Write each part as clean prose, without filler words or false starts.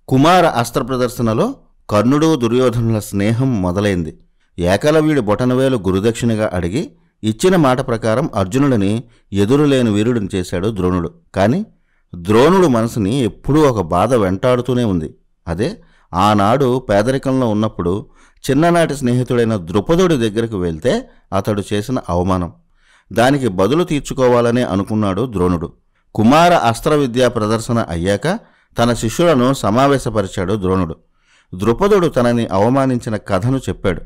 కుమార అస్త్ర ప్రదర్శనలో కర్ణుడు దుర్యోధనుల స్నేహం మొదలైంది. ఏకలవ్యుడి బొటనవేలు గురుదక్షిణగా అడిగి ఇచ్చిన మాట ప్రకారం అర్జునుడిని ఎదురులేని వీరుడిని చేశాడు ద్రోణుడు. కానీ ద్రోణుడు మనసుని ఎప్పుడూ ఒక బాధ వెంటాడుతూనే ఉంది. అదే ఆనాడు పేదరికంలో ఉన్నప్పుడు చిన్ననాటి స్నేహితుడైన ద్రుపదుడి దగ్గరకు వెళ్తే అతడు చేసిన అవమానం. దానికి బదులు తీర్చుకోవాలనే అనుకున్నాడు ద్రోణుడు. కుమార అస్త్ర విద్యా ప్రదర్శన అయ్యాక తన శిష్యులను సమావేశపరిచాడు ద్రోణుడు. ద్రుపదుడు తనని అవమానించిన కథను చెప్పాడు.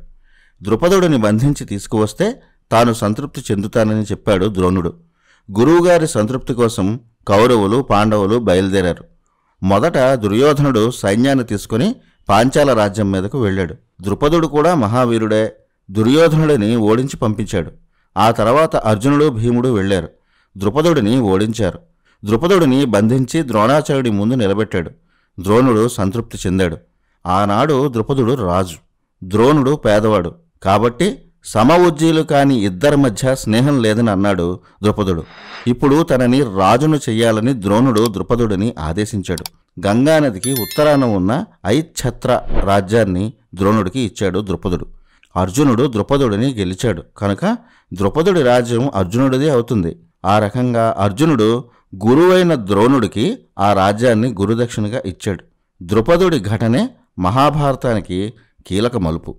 ద్రుపదుడిని బంధించి తీసుకువస్తే తాను సంతృప్తి చెందుతానని చెప్పాడు ద్రోణుడు. గురువుగారి సంతృప్తి కోసం కౌరవులు పాండవులు బయలుదేరారు. మొదట దుర్యోధనుడు సైన్యాన్ని తీసుకుని పాంచాల రాజ్యం మీదకు వెళ్ళాడు. ద్రుపదుడు కూడా మహావీరుడే. దుర్యోధనుడిని ఓడించి పంపించాడు. ఆ తర్వాత అర్జునుడు భీముడు వెళ్లారు. ద్రుపదుడిని ఓడించారు. ద్రుపదుడిని బంధించి ద్రోణాచార్యుడి ముందు నిలబెట్టాడు. ద్రోణుడు సంతృప్తి చెందాడు. ఆనాడు ద్రుపదుడు రాజు, ద్రోణుడు పేదవాడు. కాబట్టి సమఉజ్జీలు కాని ఇద్దరి మధ్య స్నేహం లేదని అన్నాడు ద్రుపదుడు. ఇప్పుడు తనని రాజును చెయ్యాలని ద్రోణుడు ద్రుపదుడిని ఆదేశించాడు. గంగానదికి ఉత్తరాన ఉన్న ఐచ్ఛత్ర రాజ్యాన్ని ద్రోణుడికి ఇచ్చాడు ద్రుపదుడు. అర్జునుడు ద్రుపదుడిని గెలిచాడు కనుక ద్రుపదుడి రాజ్యం అర్జునుడిదే అవుతుంది. ఆ రకంగా అర్జునుడు గురువైన ద్రోణుడికి ఆ రాజ్యాన్ని గురుదక్షిణగా ఇచ్చాడు. ద్రుపదుడి ఘటనే మహాభారతానికి కీలక మలుపు.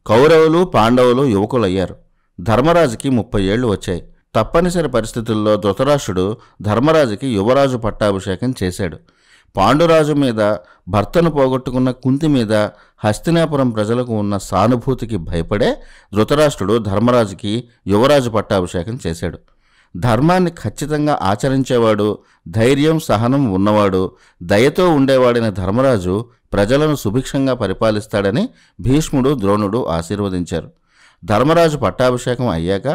కౌరవులు పాండవులు యువకులయ్యారు. ధర్మరాజుకి 30 ఏళ్లు వచ్చాయి. తప్పనిసరి పరిస్థితుల్లో ధృతరాష్ట్రుడు ధర్మరాజుకి యువరాజు పట్టాభిషేకం చేశాడు. పాండురాజు మీద, భర్తను పోగొట్టుకున్న కుంతి మీద హస్తినాపురం ప్రజలకు ఉన్న సానుభూతికి భయపడే ధృతరాష్ట్రుడు ధర్మరాజుకి యువరాజు పట్టాభిషేకం చేశాడు. ధర్మాన్ని ఖచ్చితంగా ఆచరించేవాడు, ధైర్యం సహనం ఉన్నవాడు, దయతో ఉండేవాడైన ధర్మరాజు ప్రజలను సుభిక్షంగా పరిపాలిస్తాడని భీష్ముడు ద్రోణుడు ఆశీర్వదించారు. ధర్మరాజు పట్టాభిషేకం అయ్యాక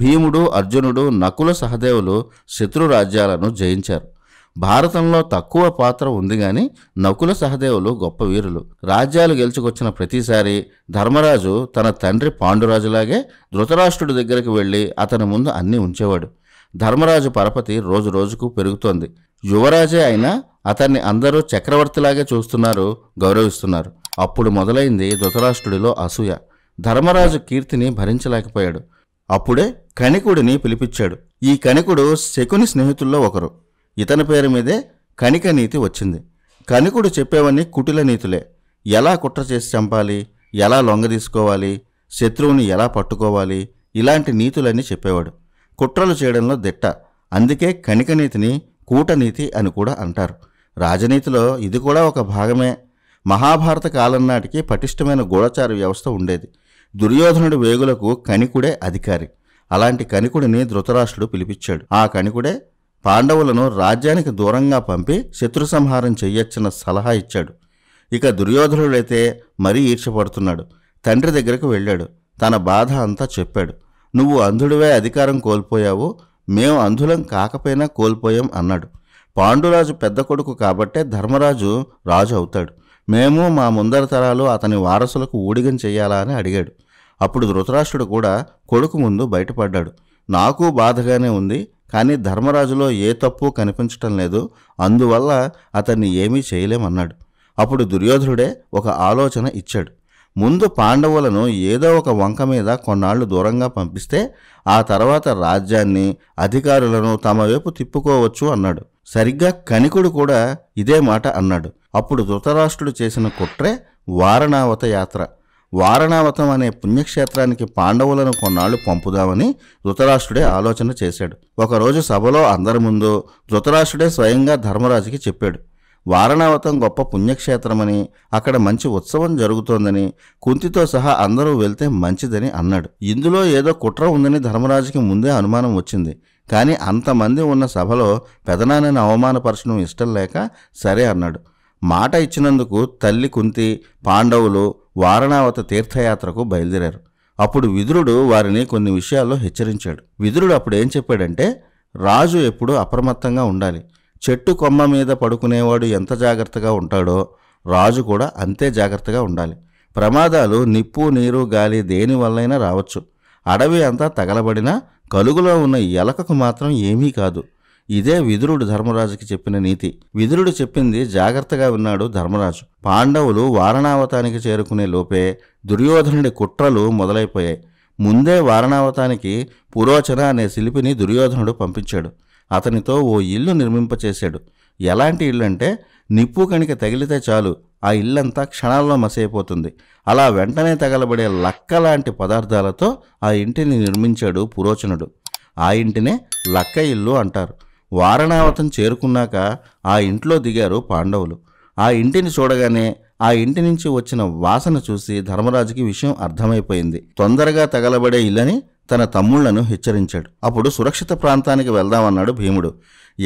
భీముడు అర్జునుడు నకుల సహదేవులు శత్రు రాజ్యాలను జయించారు. భారతంలో తక్కువ పాత్ర ఉంది గాని నకుల సహదేవులు గొప్ప వీరులు. రాజ్యాలు గెలుచుకొచ్చిన ప్రతిసారి ధర్మరాజు తన తండ్రి పాండురాజులాగే ధృతరాష్ట్రుడి దగ్గరికి వెళ్ళి అతని ముందు అన్నీ ఉంచేవాడు. ధర్మరాజు పరపతి రోజు రోజుకు పెరుగుతోంది. యువరాజే అయినా అతన్ని అందరూ చక్రవర్తిలాగే చూస్తున్నారు, గౌరవిస్తున్నారు. అప్పుడు మొదలైంది ధృతరాష్ట్రుడిలో అసూయ. ధర్మరాజు కీర్తిని భరించలేకపోయాడు. అప్పుడే కణికుడిని పిలిపించాడు. ఈ కణికుడు శకుని స్నేహితుల్లో ఒకరు. ఇతని పేరు మీదే కణిక నీతి వచ్చింది. కణికుడు చెప్పేవన్నీ కుటిల నీతులే. ఎలా కుట్ర చేసి చంపాలి, ఎలా లొంగదీసుకోవాలి, శత్రువుని ఎలా పట్టుకోవాలి, ఇలాంటి నీతులన్నీ చెప్పేవాడు. కుట్రలు చేయడంలో దిట్ట. అందుకే కణిక నీతిని కూటనీతి అని కూడా అంటారు. రాజనీతిలో ఇది కూడా ఒక భాగమే. మహాభారత కాలం నాటికి పటిష్టమైన గూఢచార వ్యవస్థ ఉండేది. దుర్యోధనుడి వేగులకు కణికుడే అధికారి. అలాంటి కణికుడిని ధృతరాష్ట్రుడు పిలిపించాడు. ఆ కణికుడే పాండవులను రాజ్యానికి దూరంగా పంపి శత్రు సంహారం చెయ్యొచ్చన్న సలహా ఇచ్చాడు. ఇక దుర్యోధనుడైతే మరీ ఈర్ష్యపడుతున్నాడు. తండ్రి దగ్గరకు వెళ్ళాడు. తన బాధ అంతా చెప్పాడు. నువ్వు అంధుడివే అధికారం కోల్పోయావు, మేం అంధులం కాకపోయినా కోల్పోయాం అన్నాడు. పాండురాజు పెద్ద కొడుకు కాబట్టే ధర్మరాజు రాజు అవుతాడు. మేము మా ముందర తరాలు అతని వారసులకు ఊడిగం చెయ్యాలా అని అడిగాడు. అప్పుడు ధృతరాష్ట్రుడు కూడా కొడుకు ముందు బయటపడ్డాడు. నాకు బాధగానే ఉంది, కానీ ధర్మరాజులో ఏ తప్పు కనిపించటం లేదు, అందువల్ల అతన్ని ఏమీ చేయలేమన్నాడు. అప్పుడు దుర్యోధనుడే ఒక ఆలోచన ఇచ్చాడు. ముందు పాండవులను ఏదో ఒక వంక మీద కొన్నాళ్లు దూరంగా పంపిస్తే ఆ తర్వాత రాజ్యాన్ని అధికారులను తమ వైపు తిప్పుకోవచ్చు అన్నాడు. సరిగ్గా కణికుడు కూడా ఇదే మాట అన్నాడు. అప్పుడు ధృతరాష్ట్రుడు చేసిన కుట్రే వారణావత యాత్ర. వారణావతం అనే పుణ్యక్షేత్రానికి పాండవులను కొన్నాళ్లు పంపుదామని ధృతరాష్ట్రుడే ఆలోచన చేశాడు. ఒకరోజు సభలో అందరి ముందు ధృతరాష్ట్రుడే స్వయంగా ధర్మరాజుకి చెప్పాడు. వారణావతం గొప్ప పుణ్యక్షేత్రమని, అక్కడ మంచి ఉత్సవం జరుగుతోందని, కుంతితో సహా అందరూ వెళ్తే మంచిదని అన్నాడు. ఇందులో ఏదో కుట్ర ఉందని ధర్మరాజుకి ముందే అనుమానం వచ్చింది. కానీ అంతమంది ఉన్న సభలో పెదనాన్నని అవమానపరచడం ఇష్టం లేక సరే అన్నాడు. మాట ఇచ్చినందుకు తల్లి కుంతి, పాండవులు వారణావత తీర్థయాత్రకు బయలుదేరారు. అప్పుడు విదురుడు వారిని కొన్ని విషయాల్లో హెచ్చరించాడు. విదురుడు అప్పుడేం చెప్పాడంటే, రాజు ఎప్పుడూ అప్రమత్తంగా ఉండాలి. చెట్టు కొమ్మ మీద పడుకునేవాడు ఎంత జాగ్రత్తగా ఉంటాడో రాజు కూడా అంతే జాగ్రత్తగా ఉండాలి. ప్రమాదాలు నిప్పు నీరు గాలి దేని వల్లైనా రావచ్చు. అడవి అంతా తగలబడినా కలుగులో ఉన్న ఎలకకు మాత్రం ఏమీ కాదు. ఇదే విదురుడు ధర్మరాజుకి చెప్పిన నీతి. విదురుడు చెప్పింది జాగ్రత్తగా విన్నాడు ధర్మరాజు. పాండవులు వారణావతానికి చేరుకునే లోపే దుర్యోధనుడి కుట్రలు మొదలైపోయాయి. ముందే వారణావతానికి పురోచన అనే శిల్పిని దుర్యోధనుడు పంపించాడు. అతనితో ఓ ఇల్లు నిర్మింపచేశాడు. ఎలాంటి ఇల్లు అంటే నిప్పు కణిక తగిలితే చాలు ఆ ఇల్లంతా క్షణాల్లో మసైపోతుంది. అలా వెంటనే తగలబడే లక్కలాంటి పదార్థాలతో ఆ ఇంటిని నిర్మించాడు పురోచనుడు. ఆ ఇంటినే లక్క ఇల్లు అంటారు. వారణావతం చేరుకున్నాక ఆ ఇంట్లో దిగారు పాండవులు. ఆ ఇంటిని చూడగానే ఆ ఇంటి నుంచి వచ్చిన వాసన చూసి ధర్మరాజుకి విషయం అర్థమైపోయింది. తొందరగా తగలబడే ఇల్లని తన తమ్ముళ్లను హెచ్చరించాడు. అప్పుడు సురక్షిత ప్రాంతానికి వెళ్దామన్నాడు భీముడు.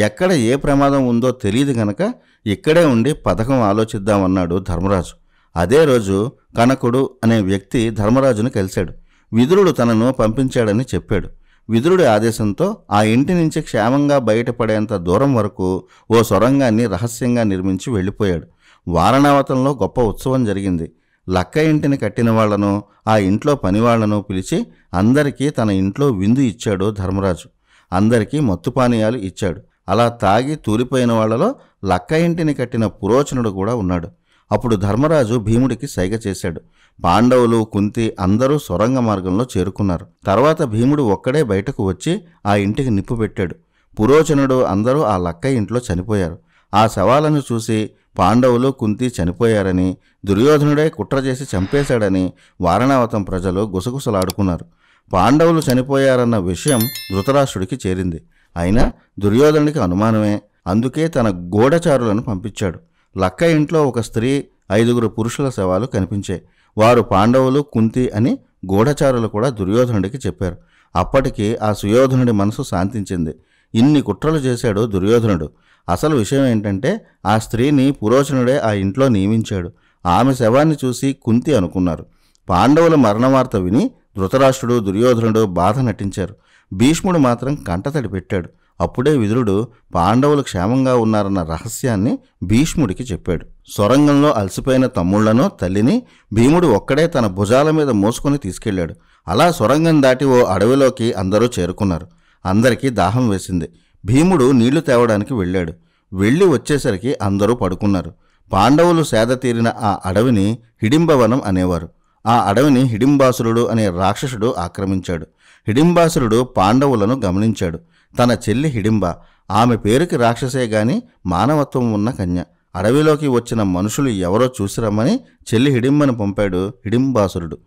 ఎక్కడ ఏ ప్రమాదం ఉందో తెలియదు గనక ఇక్కడే ఉండి పథకం ఆలోచిద్దామన్నాడు ధర్మరాజు. అదే రోజు కనకుడు అనే వ్యక్తి ధర్మరాజును కలిశాడు. విదురుడు తనను పంపించాడని చెప్పాడు. విదురుడి ఆదేశంతో ఆ ఇంటి నుంచి క్షేమంగా బయటపడేంత దూరం వరకు ఓ సొరంగాన్ని రహస్యంగా నిర్మించి వెళ్ళిపోయాడు. వారణావతంలో గొప్ప ఉత్సవం జరిగింది. లక్క ఇంటిని కట్టిన వాళ్లను, ఆ ఇంట్లో పనివాళ్లను పిలిచి అందరికీ తన ఇంట్లో విందు ఇచ్చాడు ధర్మరాజు. అందరికీ మత్తుపానీయాలు ఇచ్చాడు. అలా తాగి తూలిపోయిన వాళ్లలో లక్క ఇంటిని కట్టిన పురోచనుడు కూడా ఉన్నాడు. అప్పుడు ధర్మరాజు భీముడికి సైగ చేశాడు. పాండవులు, కుంతి అందరూ సొరంగ మార్గంలో చేరుకున్నారు. తర్వాత భీముడు ఒక్కడే బయటకు వచ్చి ఆ ఇంటికి నిప్పు పెట్టాడు. పురోచనుడు అందరూ ఆ లక్క ఇంట్లో చనిపోయారు. ఆ శవాలను చూసి పాండవులు, కుంతి చనిపోయారని, దుర్యోధనుడే కుట్ర చేసి చంపేశాడని వారణావతం ప్రజలు గుసగుసలాడుకున్నారు. పాండవులు చనిపోయారన్న విషయం ధృతరాష్ట్రుడికి చేరింది. అయినా దుర్యోధనుడికి అనుమానమే. అందుకే తన గూఢచారులను పంపించాడు. లక్క ఇంట్లో ఒక స్త్రీ, 5 పురుషుల శవాలు కనిపించాయి. వారు పాండవులు, కుంతి అని గూఢచారులు కూడా దుర్యోధనుడికి చెప్పారు. అప్పటికి ఆ సుయోధనుడి మనసు శాంతించింది. ఇన్ని కుట్రలు చేశాడు దుర్యోధనుడు. అసలు విషయం ఏంటంటే ఆ స్త్రీని పురోచనుడే ఆ ఇంట్లో నియమించాడు. ఆమె శవాన్ని చూసి కుంతి అనుకున్నారు. పాండవుల మరణవార్త విని ధృతరాష్ట్రుడు, దుర్యోధనుడు బాధ నటించారు. భీష్ముడు మాత్రం కంటతడి పెట్టాడు. అప్పుడే విదురుడు పాండవులు క్షేమంగా ఉన్నారన్న రహస్యాన్ని భీష్ముడికి చెప్పాడు. సొరంగంలో అలసిపోయిన తమ్ముళ్లను, తల్లిని భీముడు ఒక్కడే తన భుజాల మీద మోసుకొని తీసుకెళ్లాడు. అలా సొరంగం దాటి ఓ అడవిలోకి అందరూ చేరుకున్నారు. అందరికీ దాహం వేసింది. భీముడు నీళ్లు తేవడానికి వెళ్ళాడు. వెళ్ళి వచ్చేసరికి అందరూ పడుకున్నారు. పాండవులు సేద తీరిన ఆ అడవిని హిడింబవనం అనేవారు. ఆ అడవిని హిడింబాసురుడు అనే రాక్షసుడు ఆక్రమించాడు. హిడింబాసురుడు పాండవులను గమనించాడు. తన చెల్లి హిడింబ, ఆమె పేరుకి రాక్షసే గాని మానవత్వం ఉన్న కన్య. అడవిలోకి వచ్చిన మనుషులు ఎవరో చూసిరమ్మని చెల్లి హిడింబను పంపాడు హిడింబాసురుడు.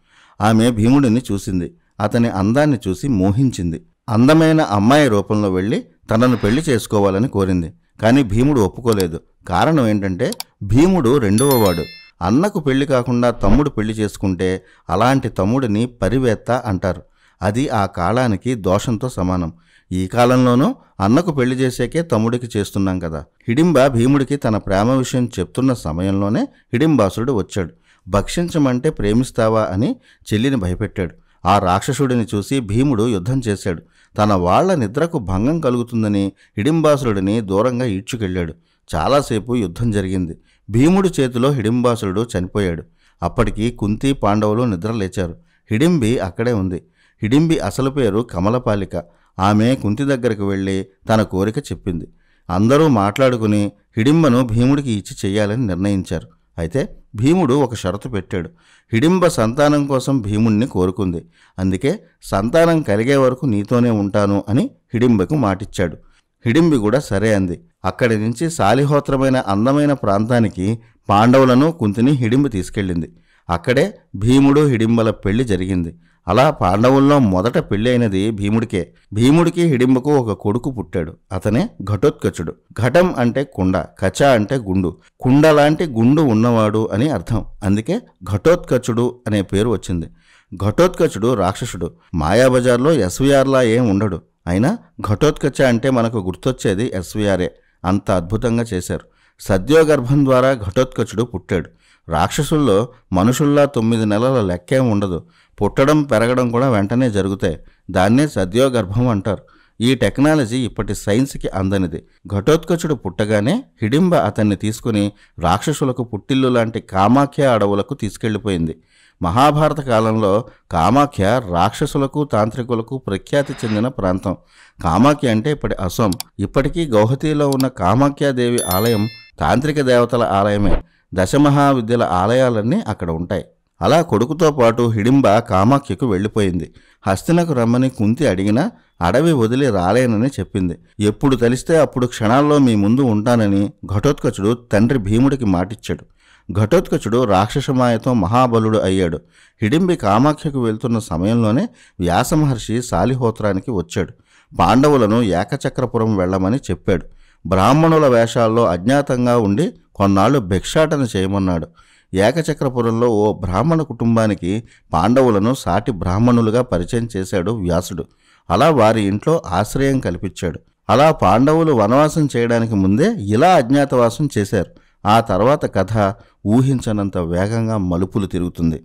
ఆమె భీముడిని చూసింది. అతని అందాన్ని చూసి మోహించింది. అందమైన అమ్మాయి రూపంలో వెళ్ళి తనను పెళ్లి చేసుకోవాలని కోరింది. కానీ భీముడు ఒప్పుకోలేదు. కారణం ఏంటంటే భీముడు రెండవవాడు. అన్నకు పెళ్లి కాకుండా తమ్ముడు పెళ్లి చేసుకుంటే అలాంటి తమ్ముడిని పరివేత్త అంటారు. అది ఆ కాలానికి దోషంతో సమానం. ఈ కాలంలోనూ అన్నకు పెళ్లి చేసేకే తమ్ముడికి చేస్తున్నాం కదా. హిడింబ భీముడికి తన ప్రేమ విషయం చెప్తున్న సమయంలోనే హిడింబాసురుడు వచ్చాడు. భక్షించమంటే ప్రేమిస్తావా అని చెల్లిని భయపెట్టాడు. ఆ రాక్షసుడిని చూసి భీముడు యుద్ధం చేశాడు. తన వాళ్ల నిద్రకు భంగం కలుగుతుందని హిడింబాసురుడిని దూరంగా ఈడ్చుకెళ్ళాడు. చాలాసేపు యుద్ధం జరిగింది. భీముడి చేతిలో హిడింబాసురుడు చనిపోయాడు. అప్పటికి కుంతి, పాండవులు నిద్రలేచారు. హిడింబి అక్కడే ఉంది. హిడింబి అసలు పేరు కమలపాలిక. ఆమె కుంతి దగ్గరకు వెళ్ళి తన కోరిక చెప్పింది. అందరూ మాట్లాడుకుని హిడింబను భీముడికి ఇచ్చి చెయ్యాలని నిర్ణయించారు. అయితే భీముడు ఒక షరతు పెట్టాడు. హిడింబ సంతానం కోసం భీముణ్ణి కోరుకుంది. అందుకే సంతానం కలిగే వరకు నీతోనే ఉంటాను అని హిడింబకు మాటిచ్చాడు. హిడింబి కూడా సరే అంది. అక్కడి నుంచి శాలిహోత్రమైన అందమైన ప్రాంతానికి పాండవులను, కుంతిని హిడింబి తీసుకెళ్ళింది. అక్కడే భీముడు, హిడింబల పెళ్లి జరిగింది. అలా పాండవుల్లో మొదట పెళ్లి అయినది భీముడికే. భీముడికి హిడింబకు ఒక కొడుకు పుట్టాడు. అతనే ఘటోత్కచుడు. ఘటం అంటే కుండ, కచ అంటే గుండు. కుండ లాంటి గుండు ఉన్నవాడు అని అర్థం. అందుకే ఘటోత్కచుడు అనే పేరు వచ్చింది. ఘటోత్కచుడు రాక్షసుడు. మాయాబజార్లో ఎస్వీఆర్లా ఏం ఉండడు. అయినా ఘటోత్కచ అంటే మనకు గుర్తొచ్చేది ఎస్వీఆరే. అంత అద్భుతంగా చేశారు. సద్యోగర్భం ద్వారా ఘటోత్కచుడు పుట్టాడు. రాక్షసుల్లో మనుషుల్లా 9 నెలల లెక్కేం ఉండదు. పుట్టడం, పెరగడం కూడా వెంటనే జరుగుతాయి. దాన్నే సద్యోగర్భం అంటారు. ఈ టెక్నాలజీ ఇప్పటి సైన్స్కి అందనిది. ఘటోత్కచుడు పుట్టగానే హిడింబ అతన్ని తీసుకుని రాక్షసులకు పుట్టిల్లు లాంటి కామాఖ్య అడవులకు తీసుకెళ్లిపోయింది. మహాభారత కాలంలో కామాఖ్య రాక్షసులకు తాంత్రికులకు ప్రఖ్యాతి చెందిన ప్రాంతం. కామాఖ్య అంటే ఇప్పటి అసోం. ఇప్పటికీ గౌహతిలో ఉన్న కామాఖ్యాదేవి ఆలయం తాంత్రిక దేవతల ఆలయమే. దశమహావిద్యల ఆలయాలన్నీ అక్కడ ఉంటాయి. అలా కొడుకుతో పాటు హిడింబ కామాఖ్యకు వెళ్ళిపోయింది. హస్తినకు రమ్మని కుంతి అడిగినా అడవి వదిలి రాలేనని చెప్పింది. ఎప్పుడు తెలిస్తే అప్పుడు క్షణాల్లో మీ ముందు ఉంటానని ఘటోత్కచుడు తండ్రి భీముడికి మాటిచ్చాడు. ఘటోత్కచుడు రాక్షసమాయతో మహాబలుడు అయ్యాడు. హిడింబి కామాఖ్యకు వెళ్తున్న సమయంలోనే వ్యాసమహర్షి శాలిహోత్రానికి వచ్చాడు. పాండవులను ఏకచక్రపురం వెళ్లమని చెప్పాడు. బ్రాహ్మణుల వేషాల్లో అజ్ఞాతంగా ఉండి కొన్నాళ్లు భిక్షాటన చేయమన్నాడు. ఏకచక్రపురంలో ఓ బ్రాహ్మణ కుటుంబానికి పాండవులను సాటి బ్రాహ్మణులుగా పరిచయం చేశాడు వ్యాసుడు. అలా వారి ఇంట్లో ఆశ్రయం కల్పించాడు. అలా పాండవులు వనవాసం చేయడానికి ముందే ఇలా అజ్ఞాతవాసం చేశారు. ఆ తర్వాత కథ ఊహించనంత వేగంగా మలుపులు తిరుగుతుంది.